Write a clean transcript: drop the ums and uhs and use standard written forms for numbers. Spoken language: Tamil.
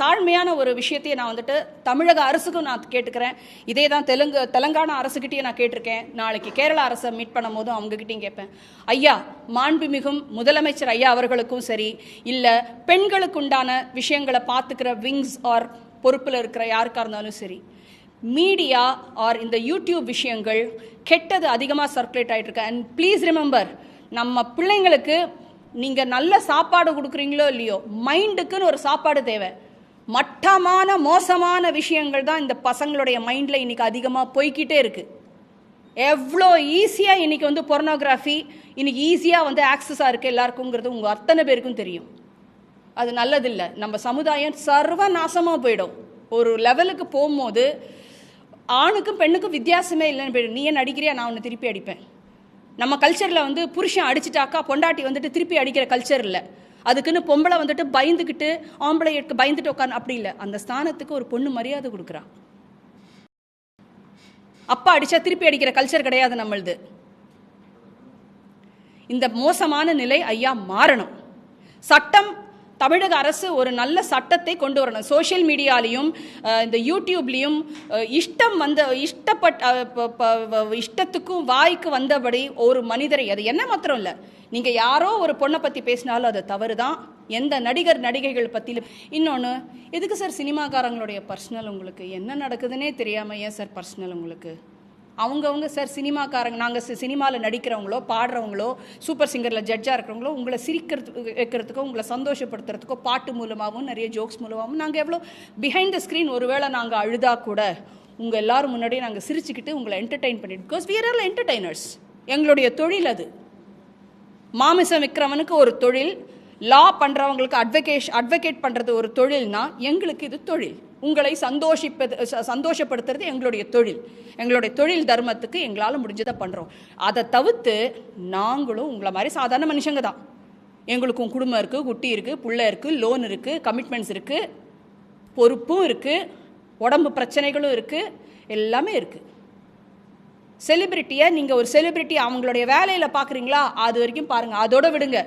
தாழ்மையான ஒரு விஷயத்தையே நான் வந்துட்டு தமிழக அரசுக்கும் நான் கேட்டுக்கிறேன். இதே தான் தெலுங்கானா அரசுகிட்டே நான் கேட்டிருக்கேன். நாளைக்கு கேரளா அரசை மீட் பண்ணும் போதும் அவங்ககிட்டையும் கேட்பேன். ஐயா, மாண்புமிகும் முதலமைச்சர் ஐயா அவர்களுக்கும் சரி, இல்லை பெண்களுக்கு உண்டான விஷயங்களை பார்த்துக்கிற விங்ஸ் ஆர் பொறுப்பில் இருக்கிற யாருக்காக இருந்தாலும் சரி, மீடியா ஆர் இந்த யூடியூப் விஷயங்கள் கெட்டது அதிகமாக சர்க்குலேட் ஆகிட்டு இருக்கு. அண்ட் ப்ளீஸ் ரிமெம்பர், நம்ம பிள்ளைங்களுக்கு நீங்கள் நல்ல சாப்பாடு கொடுக்குறீங்களோ இல்லையோ, மைண்டுக்குன்னு ஒரு சாப்பாடு தேவை. மட்டமான மோசமான விஷயங்கள் தான் இந்த பசங்களுடைய மைண்டில் இன்றைக்கி அதிகமாக போய்கிட்டே இருக்குது. எவ்வளோ ஈஸியாக இன்றைக்கி வந்து பொர்னோகிராஃபி இன்றைக்கி ஈஸியாக வந்து ஆக்சஸாக இருக்குது எல்லாருக்குங்கிறது உங்கள் அத்தனை பேருக்கும் தெரியும். அது நல்லதில்லை. நம்ம சமுதாயம் சர்வ நாசமாக போயிடும். ஒரு லெவலுக்கு போகும்போது ஆணுக்கும் பெண்ணுக்கும் வித்தியாசமே இல்லைன்னு போயிடும். நீ ஏன் அடிக்கிறியா, நான் ஒன்று திருப்பி அடிப்பேன். நம்ம கல்ச்சரில் வந்து புருஷன் அடிச்சிட்டாக்கா பொண்டாட்டி வந்துட்டு திருப்பி அடிக்கிற கல்ச்சர் இல்லை. அதுக்குன்னு பொம்பளை வந்துட்டு பயந்துக்கிட்டு ஆம்பளைக்கு பயந்துட்டு உட்காந்து அப்படி இல்லை. அந்த ஸ்தானத்துக்கு ஒரு பொண்ணு மரியாதை கொடுக்குறா. அப்பா அடிச்சா திருப்பி அடிக்கிற கல்ச்சர் கிடையாது நம்மளது. இந்த மோசமான நிலை ஐயா மாறணும். சட்டம், தமிழக அரசு ஒரு நல்ல சட்டத்தை கொண்டு வரணும். சோஷியல் மீடியாலையும் இந்த யூடியூப்லேயும் இஷ்டத்துக்கும் வாய்க்கு வந்தபடி ஒரு மனிதரை, அது என்ன மாத்திரம் இல்லை, நீங்கள் யாரோ ஒரு பொண்ணை பற்றி பேசினாலும் அது தவறு தான். எந்த நடிகர் நடிகைகள் பற்றியும். இன்னொன்று, எதுக்கு சார் சினிமாக்காரங்களுடைய பர்சனல் உங்களுக்கு என்ன நடக்குதுன்னே தெரியாமல் ஏன் சார் பர்சனல் உங்களுக்கு? அவங்கவுங்க சார் சினிமாக்காரங்க, நாங்கள் சினிமாவில் நடிக்கிறவங்களோ பாடுறவங்களோ சூப்பர் சிங்கரில் ஜட்ஜாக இருக்கிறவங்களோ உங்களை வைக்கிறதுக்கோ உங்களை சந்தோஷப்படுத்துறதுக்கோ பாட்டு மூலமாகவும் நிறைய ஜோக்ஸ் மூலமாகவும் நாங்கள் எவ்வளோ பிஹைண்ட் த ஸ்க்ரீன் ஒருவேளை நாங்கள் அழுதா கூட உங்கள் எல்லோரும் முன்னாடியே நாங்கள் சிரிச்சுக்கிட்டு உங்களை என்டர்டெயின் பண்ணிட்டு, because we are all entertainers. எங்களுடைய தொழில் அது. மாமிசம் விற்கிறவனுக்கு ஒரு தொழில், லா பண்ணுறவங்களுக்கு அட்வொகேட் பண்ணுறது ஒரு தொழில்னா எங்களுக்கு இது தொழில். உங்களை சந்தோஷப்படுத்துறது எங்களுடைய தொழில். எங்களுடைய தொழில் தர்மத்துக்கு எங்களால் முடிஞ்சதை பண்ணுறோம். அதை தவிர்த்து நாங்களும் உங்களை மாதிரி சாதாரண மனுஷங்க தான். எங்களுக்கும் குடும்பம் இருக்குது, குட்டி இருக்குது, பிள்ளை இருக்குது, லோன் இருக்குது, கமிட்மெண்ட்ஸ் இருக்குது, பொறுப்பும் இருக்குது, உடம்பு பிரச்சனைகளும் இருக்குது, எல்லாமே இருக்குது. செலிபிரிட்டியை நீங்கள் ஒரு செலிபிரிட்டி அவங்களுடைய வேலையில் பார்க்குறீங்களா, அது வரைக்கும் பாருங்கள். அதோட விடுங்க.